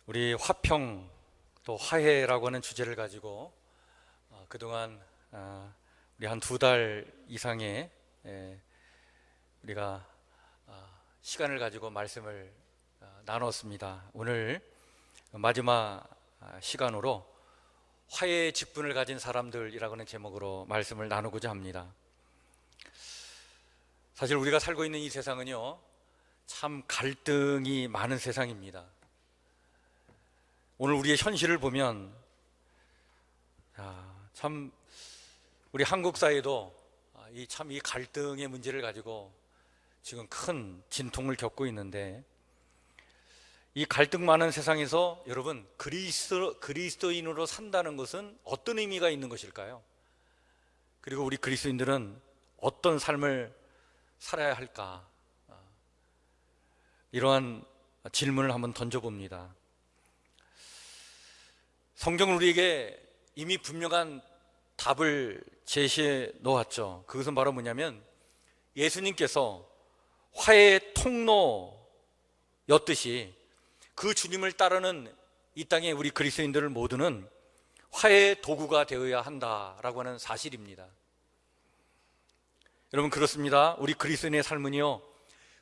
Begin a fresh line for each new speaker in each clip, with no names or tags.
우리 화평 또 화해라고 하는 주제를 가지고 그동안 우리 한 2달 이상의 우리가 시간을 가지고 말씀을 나눴습니다. 오늘 마지막 시간으로 화해의 직분을 가진 사람들이라고 하는 제목으로 말씀을 나누고자 합니다. 사실 우리가 살고 있는 이 세상은요, 참 갈등이 많은 세상입니다. 오늘 우리의 현실을 보면 참 우리 한국 사회도 이 갈등의 문제를 가지고 지금 큰 진통을 겪고 있는데, 이 갈등 많은 세상에서 여러분 그리스도인으로 산다는 것은 어떤 의미가 있는 것일까요? 그리고 우리 그리스도인들은 어떤 삶을 살아야 할까? 이러한 질문을 한번 던져봅니다. 성경은 우리에게 이미 분명한 답을 제시해 놓았죠. 그것은 바로 뭐냐면, 예수님께서 화해의 통로였듯이 그 주님을 따르는 이 땅의 우리 그리스도인들 모두는 화해의 도구가 되어야 한다라고 하는 사실입니다. 여러분, 그렇습니다. 우리 그리스도인의 삶은요,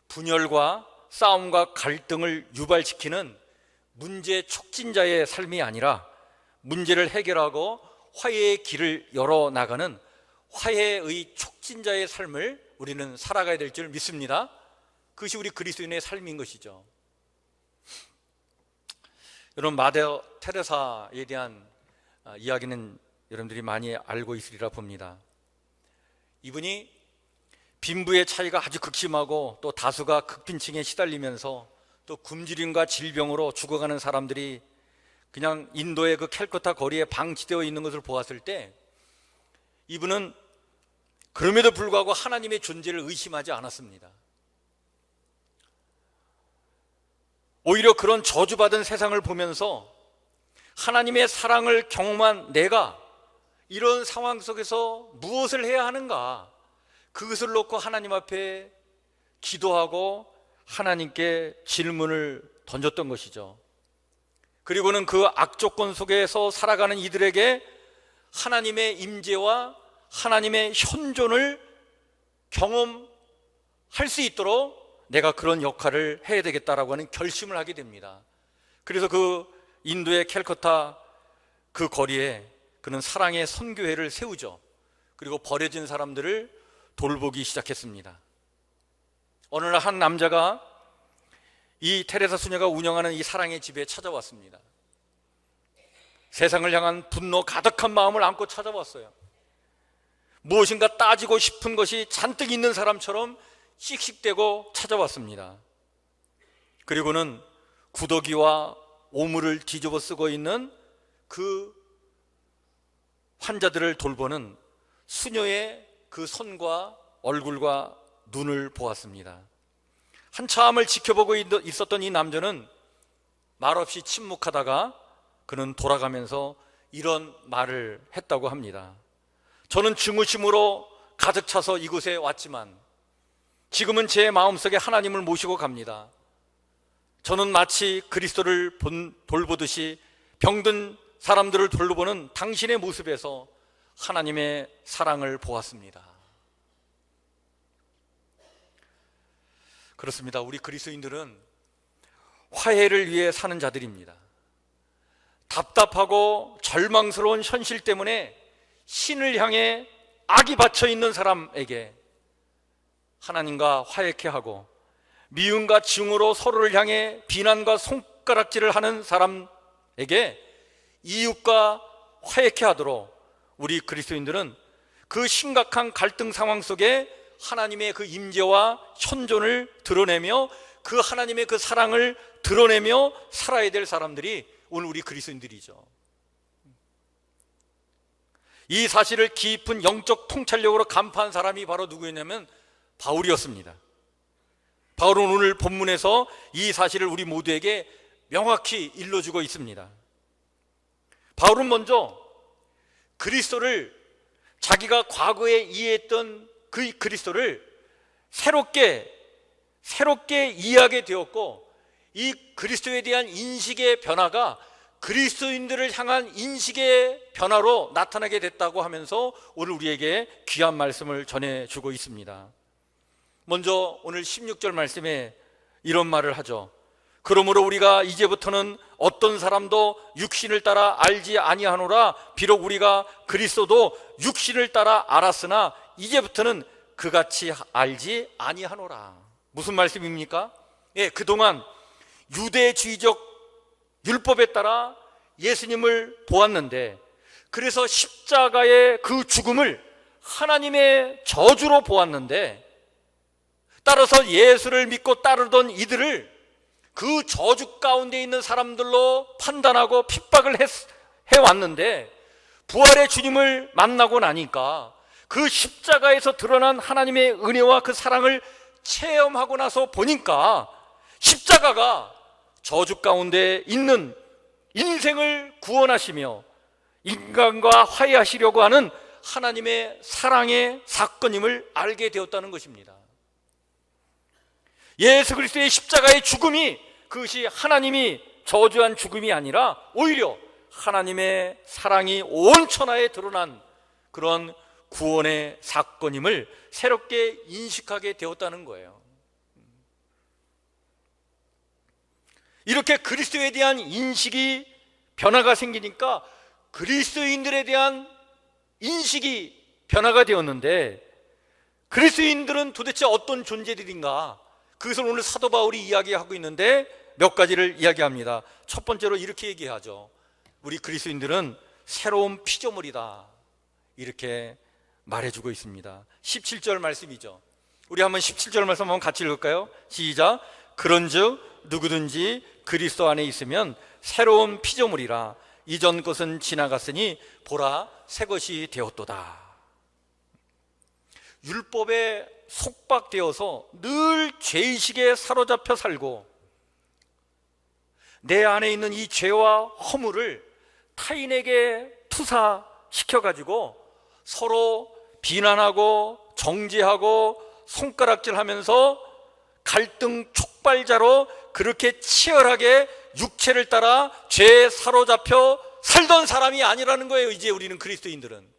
분열과 싸움과 갈등을 유발시키는 문제 촉진자의 삶이 아니라 문제를 해결하고 화해의 길을 열어나가는 화해의 촉진자의 삶을 우리는 살아가야 될 줄 믿습니다. 그것이 우리 그리스도인의 삶인 것이죠. 여러분, 마더 테레사에 대한 이야기는 여러분들이 많이 알고 있으리라 봅니다. 이분이 빈부의 차이가 아주 극심하고 또 다수가 극빈층에 시달리면서 또 굶주림과 질병으로 죽어가는 사람들이 그냥 인도의 그 캘커타 거리에 방치되어 있는 것을 보았을 때, 이분은 그럼에도 불구하고 하나님의 존재를 의심하지 않았습니다. 오히려 그런 저주받은 세상을 보면서 하나님의 사랑을 경험한 내가 이런 상황 속에서 무엇을 해야 하는가, 그것을 놓고 하나님 앞에 기도하고 하나님께 질문을 던졌던 것이죠. 그리고는 그 악조건 속에서 살아가는 이들에게 하나님의 임재와 하나님의 현존을 경험할 수 있도록 내가 그런 역할을 해야 되겠다라고 하는 결심을 하게 됩니다. 그래서 그 인도의 캘커타 그 거리에 그는 사랑의 선교회를 세우죠. 그리고 버려진 사람들을 돌보기 시작했습니다. 어느 날 한 남자가 이 테레사 수녀가 운영하는 이 사랑의 집에 찾아왔습니다. 세상을 향한 분노 가득한 마음을 안고 찾아왔어요. 무엇인가 따지고 싶은 것이 잔뜩 있는 사람처럼 씩씩대고 찾아왔습니다. 그리고는 구더기와 오물을 뒤집어 쓰고 있는 그 환자들을 돌보는 수녀의 그 손과 얼굴과 눈을 보았습니다. 한참을 지켜보고 있었던 이 남자는 말없이 침묵하다가 그는 돌아가면서 이런 말을 했다고 합니다. 저는 증오심으로 가득 차서 이곳에 왔지만 지금은 제 마음속에 하나님을 모시고 갑니다. 저는 마치 그리스도를 돌보듯이 병든 사람들을 돌보는 당신의 모습에서 하나님의 사랑을 보았습니다. 그렇습니다. 우리 그리스도인들은 화해를 위해 사는 자들입니다. 답답하고 절망스러운 현실 때문에 신을 향해 악이 받쳐 있는 사람에게 하나님과 화해케 하고, 미움과 증오로 서로를 향해 비난과 손가락질을 하는 사람에게 이웃과 화해케 하도록 우리 그리스도인들은 그 심각한 갈등 상황 속에 하나님의 그 임재와 현존을 드러내며 그 하나님의 그 사랑을 드러내며 살아야 될 사람들이 오늘 우리 그리스도인들이죠. 이 사실을 깊은 영적 통찰력으로 간파한 사람이 바로 누구였냐면 바울이었습니다. 바울은 오늘 본문에서 이 사실을 우리 모두에게 명확히 일러주고 있습니다. 바울은 먼저 그리스도를, 자기가 과거에 이해했던 그 그리스도를 새롭게 이해하게 되었고, 이 그리스도에 대한 인식의 변화가 그리스도인들을 향한 인식의 변화로 나타나게 됐다고 하면서 오늘 우리에게 귀한 말씀을 전해주고 있습니다. 먼저 오늘 16절 말씀에 이런 말을 하죠. 그러므로 우리가 이제부터는 어떤 사람도 육신을 따라 알지 아니하노라. 비록 우리가 그리스도도 육신을 따라 알았으나 이제부터는 그같이 알지 아니하노라. 무슨 말씀입니까? 예, 그동안 유대주의적 율법에 따라 예수님을 보았는데, 그래서 십자가의 그 죽음을 하나님의 저주로 보았는데, 따라서 예수를 믿고 따르던 이들을 그 저주 가운데 있는 사람들로 판단하고 핍박을 해왔는데, 부활의 주님을 만나고 나니까 그 십자가에서 드러난 하나님의 은혜와 그 사랑을 체험하고 나서 보니까 십자가가 저주 가운데 있는 인생을 구원하시며 인간과 화해하시려고 하는 하나님의 사랑의 사건임을 알게 되었다는 것입니다. 예수 그리스도의 십자가의 죽음이, 그것이 하나님이 저주한 죽음이 아니라 오히려 하나님의 사랑이 온 천하에 드러난 그런 구원의 사건임을 새롭게 인식하게 되었다는 거예요. 이렇게 그리스도에 대한 인식이 변화가 생기니까 그리스도인들에 대한 인식이 변화가 되었는데, 그리스도인들은 도대체 어떤 존재들인가? 그것을 오늘 사도 바울이 이야기하고 있는데 몇 가지를 이야기합니다. 첫 번째로 이렇게 얘기하죠. 우리 그리스도인들은 새로운 피조물이다, 이렇게 말해주고 있습니다. 17절 말씀이죠. 우리 한번 17절 말씀 한번 같이 읽을까요? 시작. 그런즉 누구든지 그리스도 안에 있으면 새로운 피조물이라. 이전 것은 지나갔으니 보라 새 것이 되었도다. 율법에 속박되어서 늘 죄의식에 사로잡혀 살고 내 안에 있는 이 죄와 허물을 타인에게 투사시켜가지고 서로 비난하고 정죄하고 손가락질하면서 갈등 촉발자로 그렇게 치열하게 육체를 따라 죄에 사로잡혀 살던 사람이 아니라는 거예요. 이제 우리는 그리스도인들은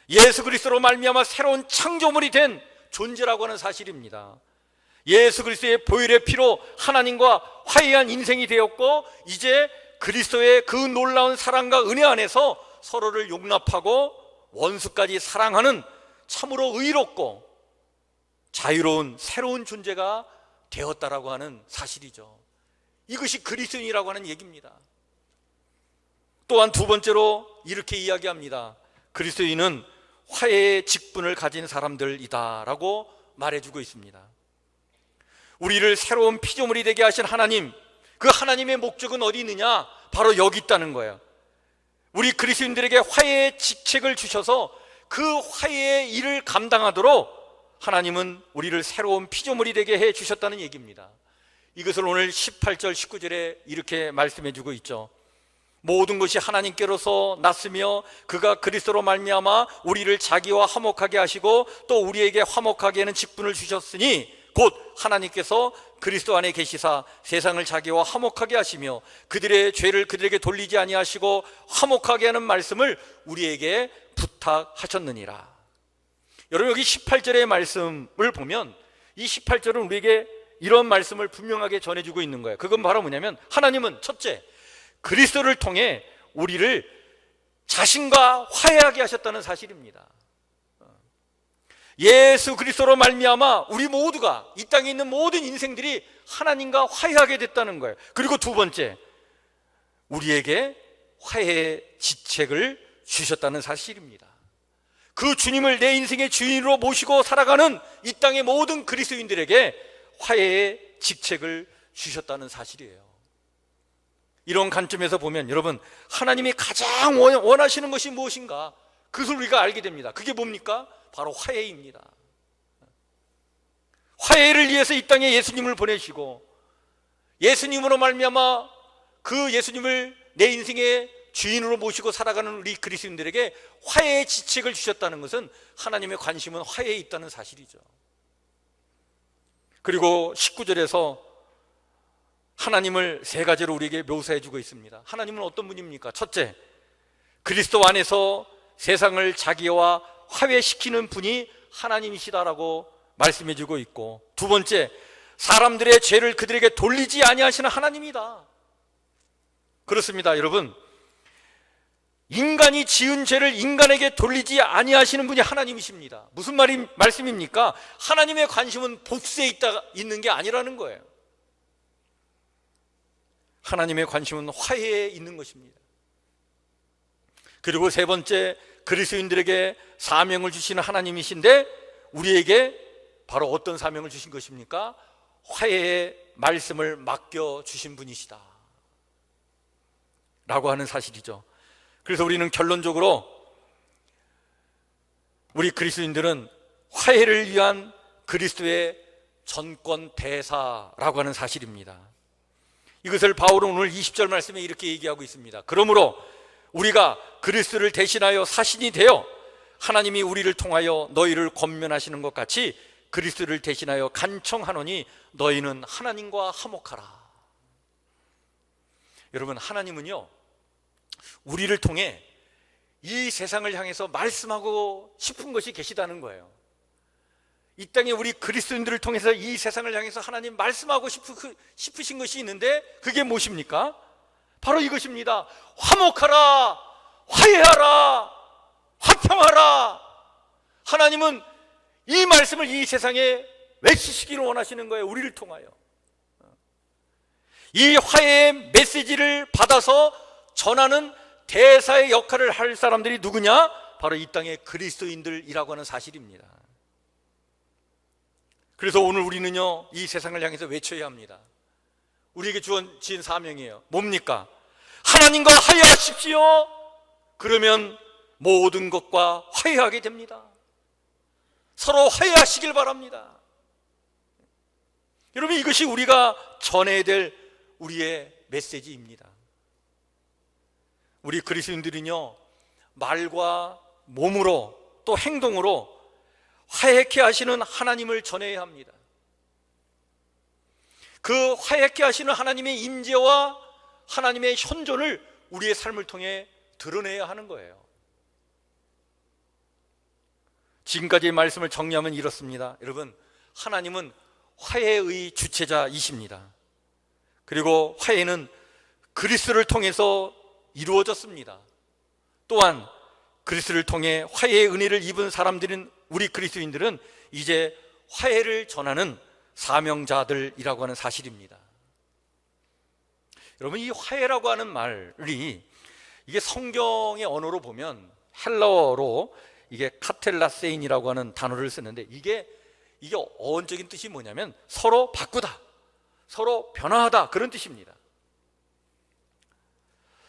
예수 그리스도로 말미암아 새로운 창조물이 된 존재라고 하는 사실입니다. 예수 그리스도의 보혈의 피로 하나님과 화해한 인생이 되었고, 이제 그리스도의 그 놀라운 사랑과 은혜 안에서 서로를 용납하고 원수까지 사랑하는 참으로 의롭고 자유로운 새로운 존재가 되었다라고 하는 사실이죠. 이것이 그리스도인이라고 하는 얘기입니다. 또한 두 번째로 이렇게 이야기합니다. 그리스도인은 화해의 직분을 가진 사람들이다라고 말해주고 있습니다. 우리를 새로운 피조물이 되게 하신 하나님, 그 하나님의 목적은 어디 있느냐? 바로 여기 있다는 거예요. 우리 그리스도인들에게 화해의 직책을 주셔서 그 화해의 일을 감당하도록 하나님은 우리를 새로운 피조물이 되게 해 주셨다는 얘기입니다. 이것을 오늘 18절 19절에 이렇게 말씀해 주고 있죠. 모든 것이 하나님께로서 났으며 그가 그리스도로 말미암아 우리를 자기와 화목하게 하시고 또 우리에게 화목하게 하는 직분을 주셨으니 곧 하나님께서 그리스도 안에 계시사 세상을 자기와 화목하게 하시며 그들의 죄를 그들에게 돌리지 아니하시고 화목하게 하는 말씀을 우리에게 부탁하셨느니라. 여러분, 여기 18절의 말씀을 보면 이 18절은 우리에게 이런 말씀을 분명하게 전해주고 있는 거예요. 그건 바로 뭐냐면, 하나님은 첫째, 그리스도를 통해 우리를 자신과 화해하게 하셨다는 사실입니다. 예수 그리스도로 말미암아 우리 모두가, 이 땅에 있는 모든 인생들이 하나님과 화해하게 됐다는 거예요. 그리고 두 번째, 우리에게 화해의 지책을 주셨다는 사실입니다. 그 주님을 내 인생의 주인으로 모시고 살아가는 이 땅의 모든 그리스도인들에게 화해의 직책을 주셨다는 사실이에요. 이런 관점에서 보면 여러분, 하나님이 가장 원하시는 것이 무엇인가? 그것을 우리가 알게 됩니다. 그게 뭡니까? 바로 화해입니다. 화해를 위해서 이 땅에 예수님을 보내시고 예수님으로 말미암아 그 예수님을 내 인생의 주인으로 모시고 살아가는 우리 그리스도인들에게 화해의 지책을 주셨다는 것은 하나님의 관심은 화해에 있다는 사실이죠. 그리고 19절에서 하나님을 세 가지로 우리에게 묘사해 주고 있습니다. 하나님은 어떤 분입니까? 첫째, 그리스도 안에서 세상을 자기와 화해시키는 분이 하나님이시다라고 말씀해 주고 있고, 두 번째, 사람들의 죄를 그들에게 돌리지 아니하시는 하나님이다. 그렇습니다, 여러분. 인간이 지은 죄를 인간에게 돌리지 아니하시는 분이 하나님이십니다. 무슨 말씀입니까? 하나님의 관심은 복수에 있는 게 아니라는 거예요. 하나님의 관심은 화해에 있는 것입니다. 그리고 세 번째, 그리스도인들에게 사명을 주시는 하나님이신데 우리에게 바로 어떤 사명을 주신 것입니까? 화해의 말씀을 맡겨주신 분이시다 라고 하는 사실이죠. 그래서 우리는 결론적으로 우리 그리스도인들은 화해를 위한 그리스도의 전권 대사라고 하는 사실입니다. 이것을 바울은 오늘 20절 말씀에 이렇게 얘기하고 있습니다. 그러므로 우리가 그리스도를 대신하여 사신이 되어 하나님이 우리를 통하여 너희를 권면하시는 것 같이 그리스도를 대신하여 간청하노니 너희는 하나님과 화목하라. 여러분, 하나님은요 우리를 통해 이 세상을 향해서 말씀하고 싶은 것이 계시다는 거예요. 이 땅에 우리 그리스도인들을 통해서 이 세상을 향해서 하나님 말씀하고 싶으신 것이 있는데 그게 무엇입니까? 바로 이것입니다. 화목하라, 화해하라, 화평하라. 하나님은 이 말씀을 이 세상에 외치시기를 원하시는 거예요. 우리를 통하여. 이 화해의 메시지를 받아서 전하는 대사의 역할을 할 사람들이 누구냐? 바로 이 땅의 그리스도인들이라고 하는 사실입니다. 그래서 오늘 우리는요 이 세상을 향해서 외쳐야 합니다. 우리에게 주어진 사명이에요. 뭡니까? 하나님과 화해하십시오. 그러면 모든 것과 화해하게 됩니다. 서로 화해하시길 바랍니다. 여러분, 이것이 우리가 전해야 될 우리의 메시지입니다. 우리 그리스도인들은요 말과 몸으로 또 행동으로 화해케 하시는 하나님을 전해야 합니다. 그 화해케 하시는 하나님의 임재와 하나님의 현존을 우리의 삶을 통해 드러내야 하는 거예요. 지금까지의 말씀을 정리하면 이렇습니다. 여러분, 하나님은 화해의 주체자이십니다. 그리고 화해는 그리스도를 통해서 이루어졌습니다. 또한 그리스도를 통해 화해의 은혜를 입은 사람들은 우리 그리스도인들은 이제 화해를 전하는 사명자들이라고 하는 사실입니다. 여러분, 이 화해라고 하는 말이 이게 성경의 언어로 보면 헬라어로 이게 카텔라세인이라고 하는 단어를 쓰는데 이게 어원적인 뜻이 뭐냐면 서로 바꾸다, 서로 변화하다, 그런 뜻입니다.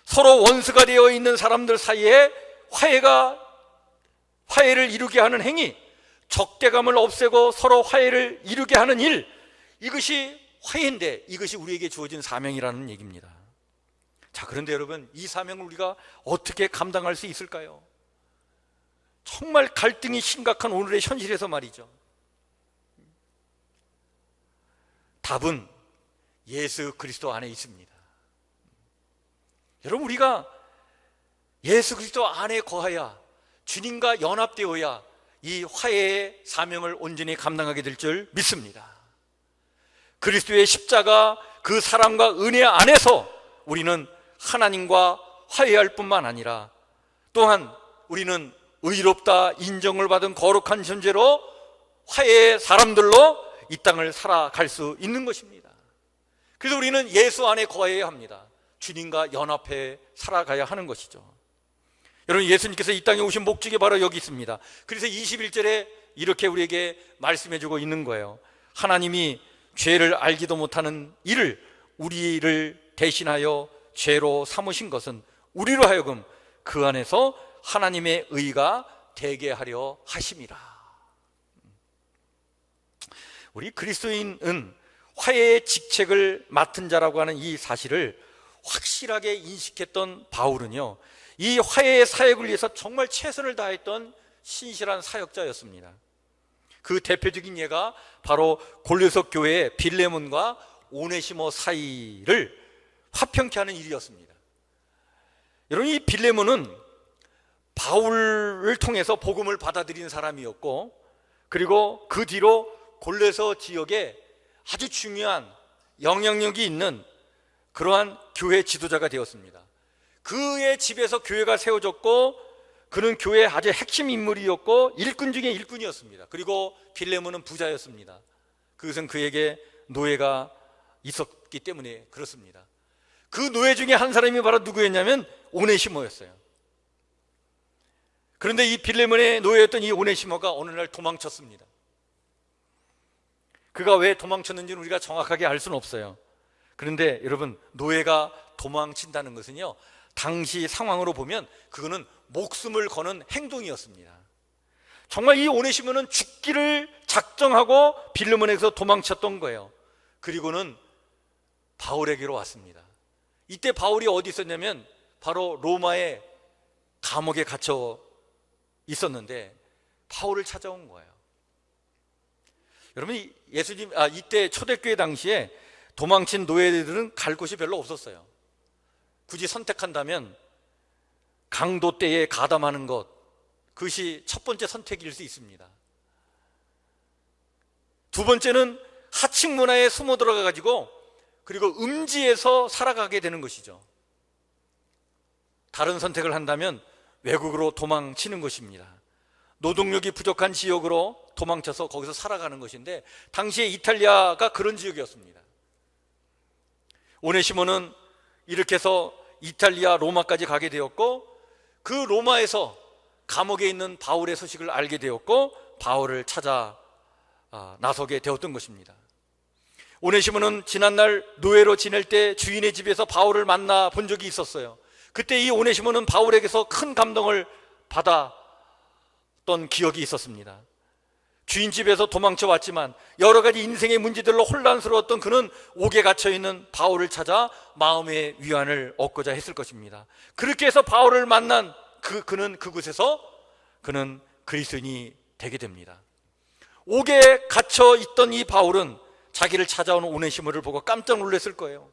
서로 원수가 되어 있는 사람들 사이에 화해를 이루게 하는 행위, 적대감을 없애고 서로 화해를 이루게 하는 일, 이것이 화해인데 이것이 우리에게 주어진 사명이라는 얘기입니다. 자, 그런데 여러분, 이 사명을 우리가 어떻게 감당할 수 있을까요? 정말 갈등이 심각한 오늘의 현실에서 말이죠. 답은 예수 그리스도 안에 있습니다. 여러분, 우리가 예수 그리스도 안에 거하야, 주님과 연합되어야 이 화해의 사명을 온전히 감당하게 될 줄 믿습니다. 그리스도의 십자가, 그 사랑과 은혜 안에서 우리는 하나님과 화해할 뿐만 아니라 또한 우리는 의롭다 인정을 받은 거룩한 존재로 화해의 사람들로 이 땅을 살아갈 수 있는 것입니다. 그래서 우리는 예수 안에 거해야 합니다. 주님과 연합해 살아가야 하는 것이죠. 여러분, 예수님께서 이 땅에 오신 목적이 바로 여기 있습니다. 그래서 21절에 이렇게 우리에게 말씀해 주고 있는 거예요. 하나님이 죄를 알지도 못하는 이를 우리를 대신하여 죄로 삼으신 것은 우리로 하여금 그 안에서 하나님의 의가 되게 하려 하심이라. 우리 그리스도인은 화해의 직책을 맡은 자라고 하는 이 사실을 확실하게 인식했던 바울은요, 이 화해의 사역을 위해서 정말 최선을 다했던 신실한 사역자였습니다. 그 대표적인 예가 바로 골로새 교회의 빌레몬과 오네시모 사이를 화평케 하는 일이었습니다. 여러분, 이 빌레몬은 바울을 통해서 복음을 받아들인 사람이었고, 그리고 그 뒤로 골레서 지역에 아주 중요한 영향력이 있는 그러한 교회 지도자가 되었습니다. 그의 집에서 교회가 세워졌고, 그는 교회의 아주 핵심 인물이었고 일꾼 중에 일꾼이었습니다. 그리고 빌레몬은 부자였습니다. 그것은 그에게 노예가 있었기 때문에 그렇습니다. 그 노예 중에 한 사람이 바로 누구였냐면 오네시모였어요. 그런데 이 빌레몬의 노예였던 이 오네시모가 어느 날 도망쳤습니다. 그가 왜 도망쳤는지는 우리가 정확하게 알 수는 없어요. 그런데 여러분, 노예가 도망친다는 것은요, 당시 상황으로 보면 그거는 목숨을 거는 행동이었습니다. 정말 이 오네시모는 죽기를 작정하고 빌레몬에게서 도망쳤던 거예요. 그리고는 바울에게로 왔습니다. 이때 바울이 어디 있었냐면 바로 로마의 감옥에 갇혀 있었는데 바울을 찾아온 거예요. 여러분, 이때 초대교회 당시에 도망친 노예들은 갈 곳이 별로 없었어요. 굳이 선택한다면 강도떼에 가담하는 것, 그것이 첫 번째 선택일 수 있습니다. 두 번째는 하층 문화에 숨어 들어가 가지고 그리고 음지에서 살아가게 되는 것이죠. 다른 선택을 한다면 외국으로 도망치는 것입니다. 노동력이 부족한 지역으로 도망쳐서 거기서 살아가는 것인데, 당시에 이탈리아가 그런 지역이었습니다. 오네시모는 이렇게 해서 이탈리아 로마까지 가게 되었고, 그 로마에서 감옥에 있는 바울의 소식을 알게 되었고 바울을 찾아 나서게 되었던 것입니다. 오네시모는 지난날 노예로 지낼 때 주인의 집에서 바울을 만나 본 적이 있었어요. 그때 이 오네시모는 바울에게서 큰 감동을 받았던 기억이 있었습니다. 주인 집에서 도망쳐 왔지만 여러 가지 인생의 문제들로 혼란스러웠던 그는 옥에 갇혀있는 바울을 찾아 마음의 위안을 얻고자 했을 것입니다. 그렇게 해서 바울을 만난 그는 그곳에서 그는 그리스도인이 되게 됩니다. 옥에 갇혀 있던 이 바울은 자기를 찾아온 오네시모를 보고 깜짝 놀랐을 거예요.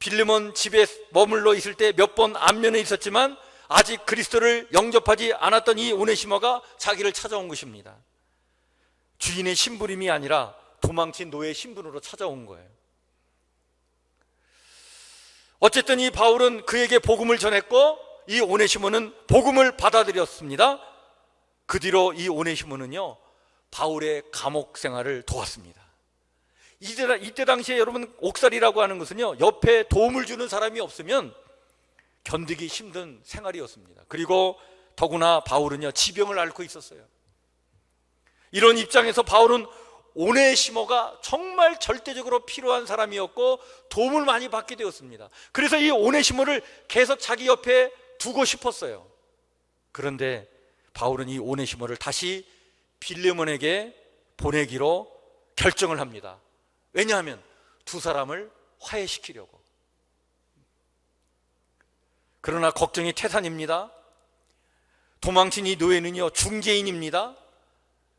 빌레몬 집에 머물러 있을 때 몇 번 안면에 있었지만 아직 그리스도를 영접하지 않았던 이 오네시모가 자기를 찾아온 것입니다. 주인의 심부름이 아니라 도망친 노예의 신분으로 찾아온 거예요. 어쨌든 이 바울은 그에게 복음을 전했고 이 오네시모는 복음을 받아들였습니다. 그 뒤로 이 오네시모는요, 바울의 감옥 생활을 도왔습니다. 이때 당시에 여러분, 옥살이라고 하는 것은요, 옆에 도움을 주는 사람이 없으면 견디기 힘든 생활이었습니다. 그리고 더구나 바울은요, 지병을 앓고 있었어요. 이런 입장에서 바울은 오네시모가 정말 절대적으로 필요한 사람이었고 도움을 많이 받게 되었습니다. 그래서 이 오네시모를 계속 자기 옆에 두고 싶었어요. 그런데 바울은 이 오네시모를 다시 빌레몬에게 보내기로 결정을 합니다. 왜냐하면 두 사람을 화해시키려고. 그러나 걱정이 태산입니다. 도망친 이 노예는요, 중개인입니다.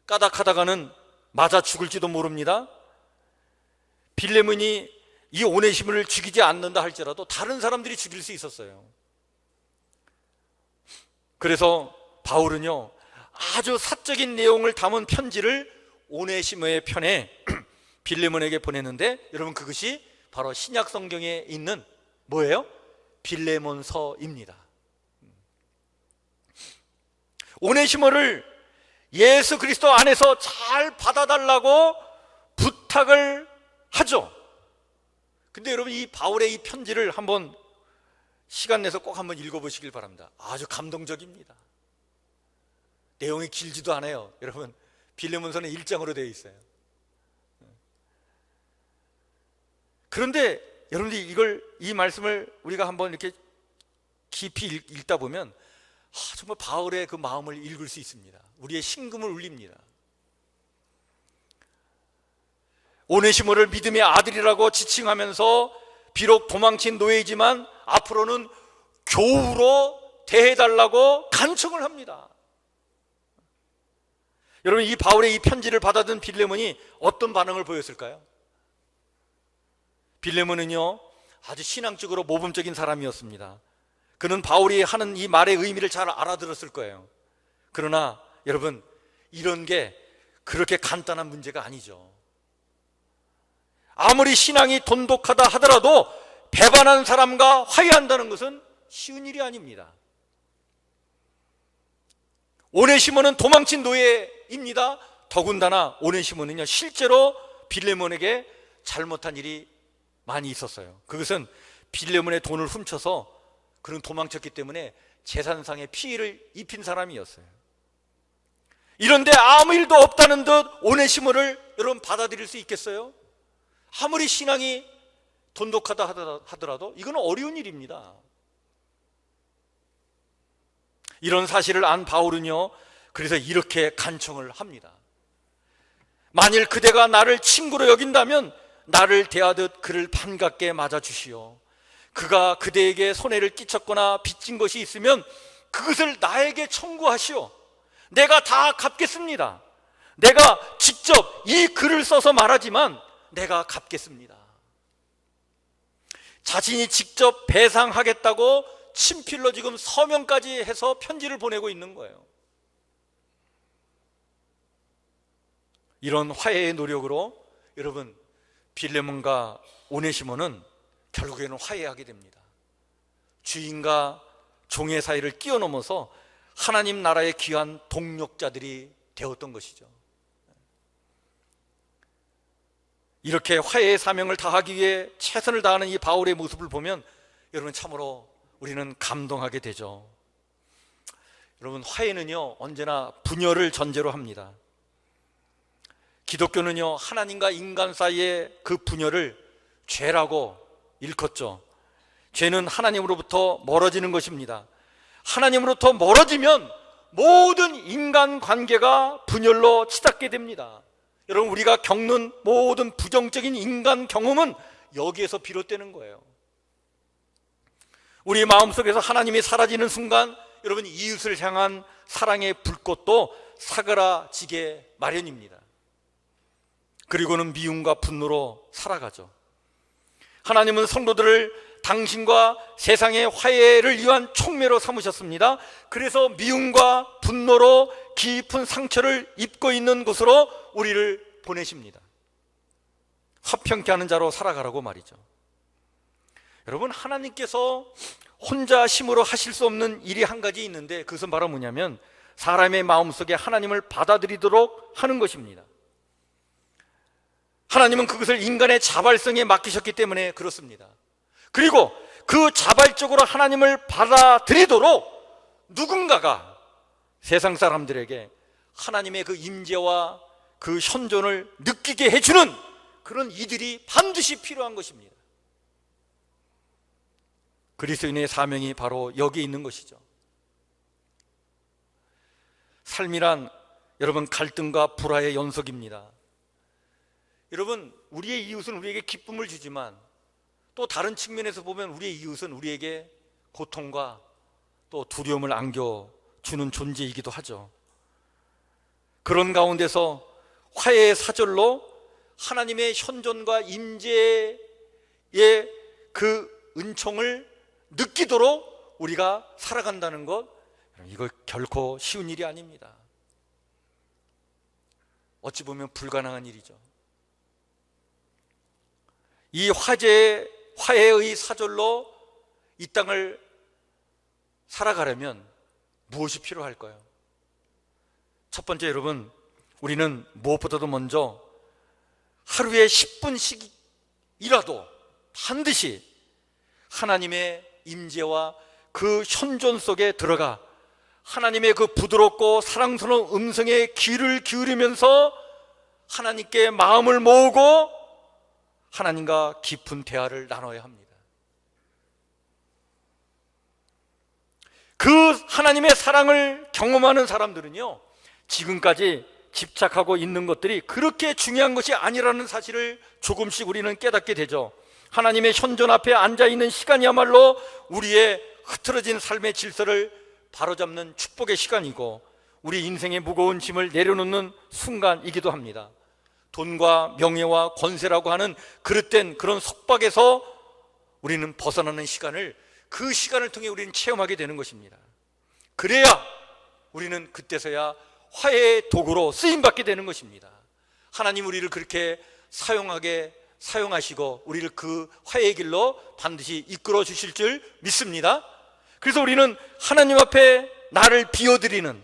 까닥하다가는 맞아 죽을지도 모릅니다. 빌레몬이 이 오네시모를 죽이지 않는다 할지라도 다른 사람들이 죽일 수 있었어요. 그래서 바울은요, 아주 사적인 내용을 담은 편지를 오네시모의 편에 빌레몬에게 보냈는데, 여러분, 그것이 바로 신약 성경에 있는 뭐예요? 빌레몬서입니다. 오네시모를 예수 그리스도 안에서 잘 받아달라고 부탁을 하죠. 근데 여러분, 이 바울의 이 편지를 한번 시간 내서 꼭 한번 읽어보시길 바랍니다. 아주 감동적입니다. 내용이 길지도 않아요. 여러분, 빌레몬서는 1장으로 되어 있어요. 그런데 여러분들이 이 말씀을 우리가 한번 이렇게 깊이 읽다 보면 정말 바울의 그 마음을 읽을 수 있습니다. 우리의 심금을 울립니다. 오네시모를 믿음의 아들이라고 지칭하면서 비록 도망친 노예이지만 앞으로는 교우로 대해달라고 간청을 합니다. 여러분, 이 바울의 이 편지를 받아든 빌레몬이 어떤 반응을 보였을까요? 빌레몬은요 아주 신앙적으로 모범적인 사람이었습니다. 그는 바울이 하는 이 말의 의미를 잘 알아들었을 거예요. 그러나 여러분, 이런 게 그렇게 간단한 문제가 아니죠. 아무리 신앙이 돈독하다 하더라도 배반한 사람과 화해한다는 것은 쉬운 일이 아닙니다. 오네시모는 도망친 노예입니다. 더군다나 오네시모는요 실제로 빌레몬에게 잘못한 일이 많이 있었어요. 그것은 빌레몬의 돈을 훔쳐서 그는 도망쳤기 때문에 재산상의 피해를 입힌 사람이었어요. 이런데 아무 일도 없다는 듯 오네시모를 여러분 받아들일 수 있겠어요? 아무리 신앙이 돈독하다 하더라도 이건 어려운 일입니다. 이런 사실을 안 바울은요 그래서 이렇게 간청을 합니다. 만일 그대가 나를 친구로 여긴다면 나를 대하듯 그를 반갑게 맞아주시오. 그가 그대에게 손해를 끼쳤거나 빚진 것이 있으면 그것을 나에게 청구하시오. 내가 다 갚겠습니다. 내가 직접 이 글을 써서 말하지만 내가 갚겠습니다. 자신이 직접 배상하겠다고 친필로 지금 서명까지 해서 편지를 보내고 있는 거예요. 이런 화해의 노력으로 여러분 빌레몬과 오네시모는 결국에는 화해하게 됩니다. 주인과 종의 사이를 끼어넘어서 하나님 나라의 귀한 동력자들이 되었던 것이죠. 이렇게 화해의 사명을 다하기 위해 최선을 다하는 이 바울의 모습을 보면 여러분 참으로 우리는 감동하게 되죠. 여러분 화해는요 언제나 분열을 전제로 합니다. 기독교는요 하나님과 인간 사이의 그 분열을 죄라고 일컫죠. 죄는 하나님으로부터 멀어지는 것입니다. 하나님으로부터 멀어지면 모든 인간 관계가 분열로 치닫게 됩니다. 여러분 우리가 겪는 모든 부정적인 인간 경험은 여기에서 비롯되는 거예요. 우리 마음속에서 하나님이 사라지는 순간 여러분 이웃을 향한 사랑의 불꽃도 사그라지게 마련입니다. 그리고는 미움과 분노로 살아가죠. 하나님은 성도들을 당신과 세상의 화해를 위한 촉매로 삼으셨습니다. 그래서 미움과 분노로 깊은 상처를 입고 있는 곳으로 우리를 보내십니다. 화평케 하는 자로 살아가라고 말이죠. 여러분 하나님께서 혼자 힘으로 하실 수 없는 일이 한 가지 있는데 그것은 바로 뭐냐면 사람의 마음속에 하나님을 받아들이도록 하는 것입니다. 하나님은 그것을 인간의 자발성에 맡기셨기 때문에 그렇습니다. 그리고 그 자발적으로 하나님을 받아들이도록 누군가가 세상 사람들에게 하나님의 그 임재와 그 현존을 느끼게 해주는 그런 이들이 반드시 필요한 것입니다. 그리스도인의 사명이 바로 여기에 있는 것이죠. 삶이란 여러분 갈등과 불화의 연속입니다. 여러분 우리의 이웃은 우리에게 기쁨을 주지만 또 다른 측면에서 보면 우리의 이웃은 우리에게 고통과 또 두려움을 안겨주는 존재이기도 하죠. 그런 가운데서 화해의 사절로 하나님의 현존과 임재의 그 은총을 느끼도록 우리가 살아간다는 것, 이거 결코 쉬운 일이 아닙니다. 어찌 보면 불가능한 일이죠. 이 화해의 사절로 이 땅을 살아가려면 무엇이 필요할까요? 첫 번째 여러분, 우리는 무엇보다도 먼저 하루에 10분씩이라도 반드시 하나님의 임재와 그 현존 속에 들어가 하나님의 그 부드럽고 사랑스러운 음성에 귀를 기울이면서 하나님께 마음을 모으고 하나님과 깊은 대화를 나눠야 합니다. 그 하나님의 사랑을 경험하는 사람들은요, 지금까지 집착하고 있는 것들이 그렇게 중요한 것이 아니라는 사실을 조금씩 우리는 깨닫게 되죠. 하나님의 현존 앞에 앉아있는 시간이야말로 우리의 흐트러진 삶의 질서를 바로잡는 축복의 시간이고 우리 인생의 무거운 짐을 내려놓는 순간이기도 합니다. 돈과 명예와 권세라고 하는 그릇된 그런 속박에서 우리는 벗어나는 시간을, 그 시간을 통해 우리는 체험하게 되는 것입니다. 그래야 우리는 그때서야 화해의 도구로 쓰임받게 되는 것입니다. 하나님 우리를 그렇게 사용하시고 우리를 그 화해의 길로 반드시 이끌어 주실 줄 믿습니다. 그래서 우리는 하나님 앞에 나를 비워드리는,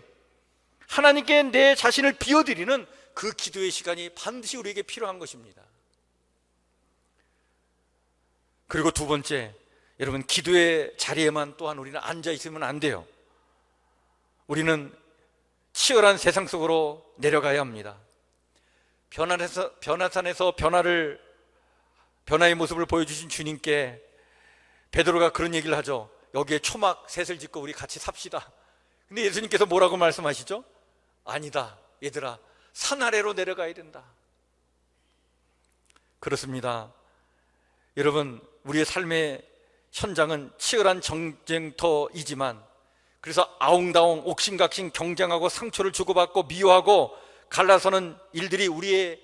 하나님께 내 자신을 비워드리는 그 기도의 시간이 반드시 우리에게 필요한 것입니다. 그리고 두 번째, 여러분, 기도의 자리에만 또한 우리는 앉아 있으면 안 돼요. 우리는 치열한 세상 속으로 내려가야 합니다. 변화산에서 변화의 모습을 보여주신 주님께 베드로가 그런 얘기를 하죠. 여기에 초막 셋을 짓고 우리 같이 삽시다. 근데 예수님께서 뭐라고 말씀하시죠? 아니다, 얘들아, 산 아래로 내려가야 된다. 그렇습니다. 여러분, 우리의 삶의 현장은 치열한 전쟁터이지만, 그래서 아웅다웅 옥신각신 경쟁하고 상처를 주고받고 미워하고 갈라서는 일들이 우리의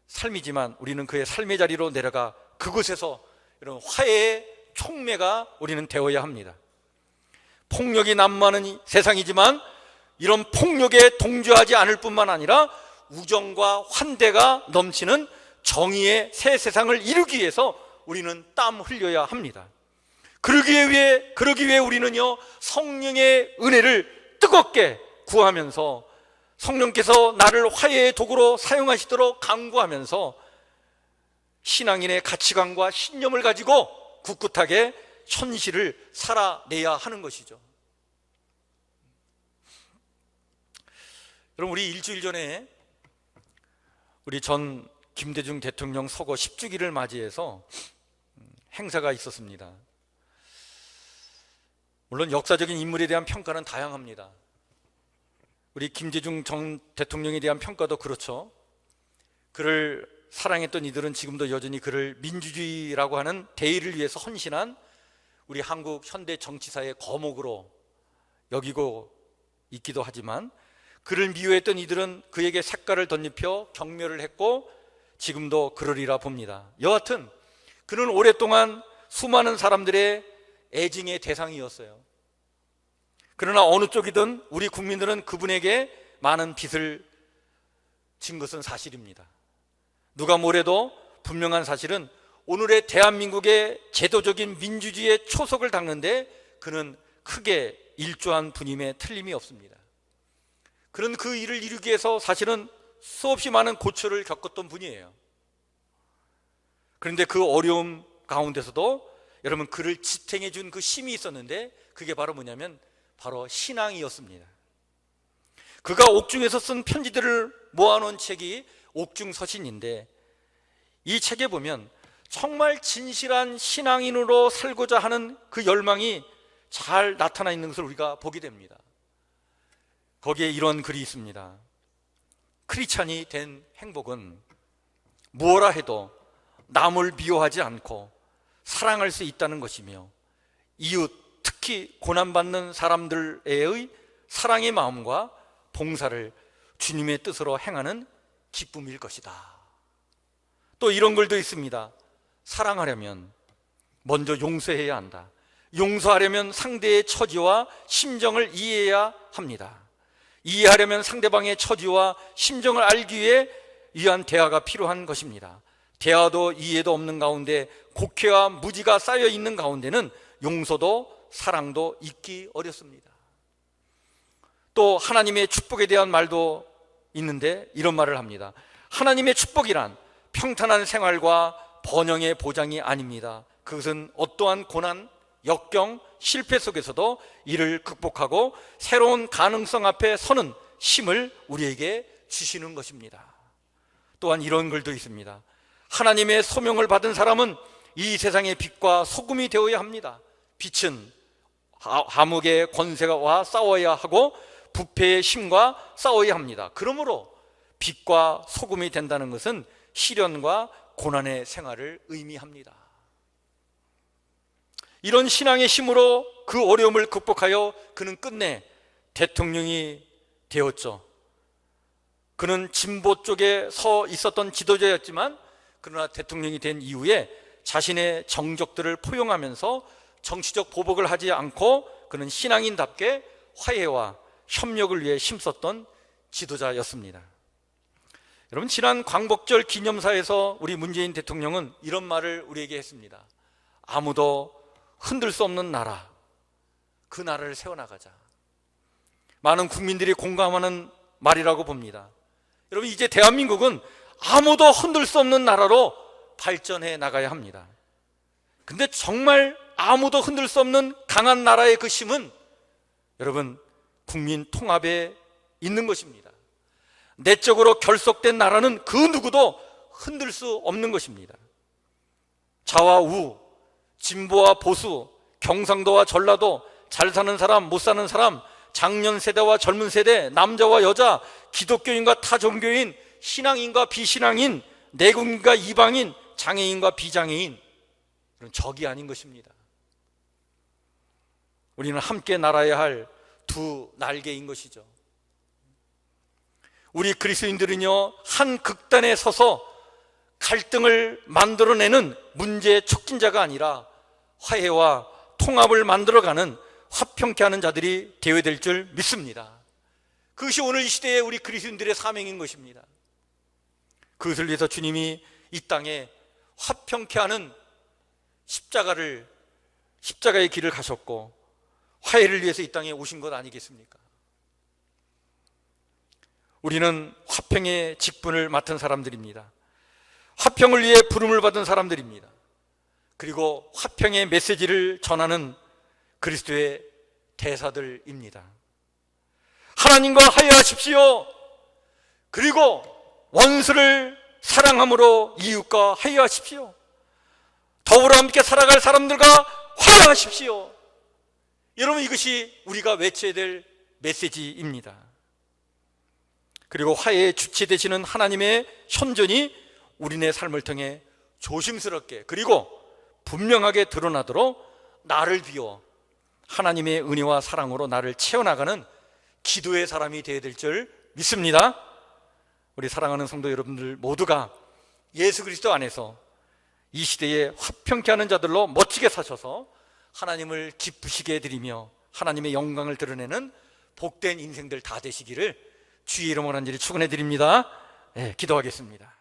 삶이지만, 우리는 그의 삶의 자리로 내려가 그곳에서 이런 화해의 촉매가 우리는 되어야 합니다. 폭력이 난무하는 세상이지만 이런 폭력에 동조하지 않을 뿐만 아니라 우정과 환대가 넘치는 정의의 새 세상을 이루기 위해서 우리는 땀 흘려야 합니다. 그러기 위해 우리는요, 성령의 은혜를 뜨겁게 구하면서 성령께서 나를 화해의 도구로 사용하시도록 간구하면서 신앙인의 가치관과 신념을 가지고 굳굳하게 현실을 살아내야 하는 것이죠. 여러분, 우리 일주일 전에 우리 전 김대중 대통령 서거 10주기를 맞이해서 행사가 있었습니다. 물론 역사적인 인물에 대한 평가는 다양합니다. 우리 김대중 전 대통령에 대한 평가도 그렇죠. 그를 사랑했던 이들은 지금도 여전히 그를 민주주의라고 하는 대의를 위해서 헌신한 우리 한국 현대 정치사의 거목으로 여기고 있기도 하지만, 그를 미워했던 이들은 그에게 색깔을 덧입혀 경멸을 했고 지금도 그러리라 봅니다. 여하튼 그는 오랫동안 수많은 사람들의 애증의 대상이었어요. 그러나 어느 쪽이든 우리 국민들은 그분에게 많은 빚을 진 것은 사실입니다. 누가 뭐래도 분명한 사실은 오늘의 대한민국의 제도적인 민주주의의 초석을 닦는데 그는 크게 일조한 분임에 틀림이 없습니다. 그런 그 일을 이루기 위해서 사실은 수없이 많은 고초를 겪었던 분이에요. 그런데 그 어려움 가운데서도 여러분, 그를 지탱해 준 그 힘이 있었는데 그게 바로 뭐냐면 바로 신앙이었습니다. 그가 옥중에서 쓴 편지들을 모아놓은 책이 옥중서신인데, 이 책에 보면 정말 진실한 신앙인으로 살고자 하는 그 열망이 잘 나타나 있는 것을 우리가 보게 됩니다. 거기에 이런 글이 있습니다. 크리스찬이 된 행복은 무엇라 해도 남을 미워하지 않고 사랑할 수 있다는 것이며, 이웃, 특히 고난받는 사람들의 사랑의 마음과 봉사를 주님의 뜻으로 행하는 기쁨일 것이다. 또 이런 글도 있습니다. 사랑하려면 먼저 용서해야 한다. 용서하려면 상대의 처지와 심정을 이해해야 합니다. 이해하려면 상대방의 처지와 심정을 알기 위한 대화가 필요한 것입니다. 대화도 이해도 없는 가운데 곡해와 무지가 쌓여 있는 가운데는 용서도 사랑도 있기 어렵습니다. 또 하나님의 축복에 대한 말도 있는데 이런 말을 합니다. 하나님의 축복이란 평탄한 생활과 번영의 보장이 아닙니다. 그것은 어떠한 고난, 역경, 실패 속에서도 이를 극복하고 새로운 가능성 앞에 서는 힘을 우리에게 주시는 것입니다. 또한 이런 글도 있습니다. 하나님의 소명을 받은 사람은 이 세상의 빛과 소금이 되어야 합니다. 빛은 암흑의 권세와 싸워야 하고 부패의 힘과 싸워야 합니다. 그러므로 빛과 소금이 된다는 것은 시련과 고난의 생활을 의미합니다. 이런 신앙의 힘으로 그 어려움을 극복하여 그는 끝내 대통령이 되었죠. 그는 진보 쪽에 서 있었던 지도자였지만 그러나 대통령이 된 이후에 자신의 정적들을 포용하면서 정치적 보복을 하지 않고 그는 신앙인답게 화해와 협력을 위해 힘썼던 지도자였습니다. 여러분, 지난 광복절 기념사에서 우리 문재인 대통령은 이런 말을 우리에게 했습니다. 아무도 흔들 수 없는 나라, 그 나라를 세워나가자. 많은 국민들이 공감하는 말이라고 봅니다. 여러분, 이제 대한민국은 아무도 흔들 수 없는 나라로 발전해 나가야 합니다. 근데 정말 아무도 흔들 수 없는 강한 나라의 그 힘은 여러분, 국민 통합에 있는 것입니다. 내적으로 결속된 나라는 그 누구도 흔들 수 없는 것입니다. 좌와 우, 진보와 보수, 경상도와 전라도, 잘 사는 사람, 못 사는 사람, 장년 세대와 젊은 세대, 남자와 여자, 기독교인과 타종교인, 신앙인과 비신앙인, 내국인과 이방인, 장애인과 비장애인, 이런 적이 아닌 것입니다. 우리는 함께 날아야 할 두 날개인 것이죠. 우리 그리스도인들은요, 한 극단에 서서 갈등을 만들어내는 문제의 촉진자가 아니라 화해와 통합을 만들어가는 화평케 하는 자들이 되어야 될 줄 믿습니다. 그것이 오늘 이 시대의 우리 그리스도인들의 사명인 것입니다. 그것을 위해서 주님이 이 땅에 화평케 하는 십자가의 길을 가셨고 화해를 위해서 이 땅에 오신 것 아니겠습니까? 우리는 화평의 직분을 맡은 사람들입니다. 화평을 위해 부름을 받은 사람들입니다. 그리고 화평의 메시지를 전하는 그리스도의 대사들입니다. 하나님과 화해하십시오. 그리고 원수를 사랑함으로 이웃과 화해하십시오. 더불어 함께 살아갈 사람들과 화해하십시오. 여러분, 이것이 우리가 외쳐야 될 메시지입니다. 그리고 화해의 주체 되시는 하나님의 현존이 우리네 삶을 통해 조심스럽게 그리고 분명하게 드러나도록 나를 비워 하나님의 은혜와 사랑으로 나를 채워나가는 기도의 사람이 되어야 될 줄 믿습니다. 우리 사랑하는 성도 여러분들 모두가 예수 그리스도 안에서 이 시대에 화평케 하는 자들로 멋지게 사셔서 하나님을 기쁘시게 해드리며 하나님의 영광을 드러내는 복된 인생들 다 되시기를 주의 이름으로 간절히 축원해 드립니다. 기도하겠습니다.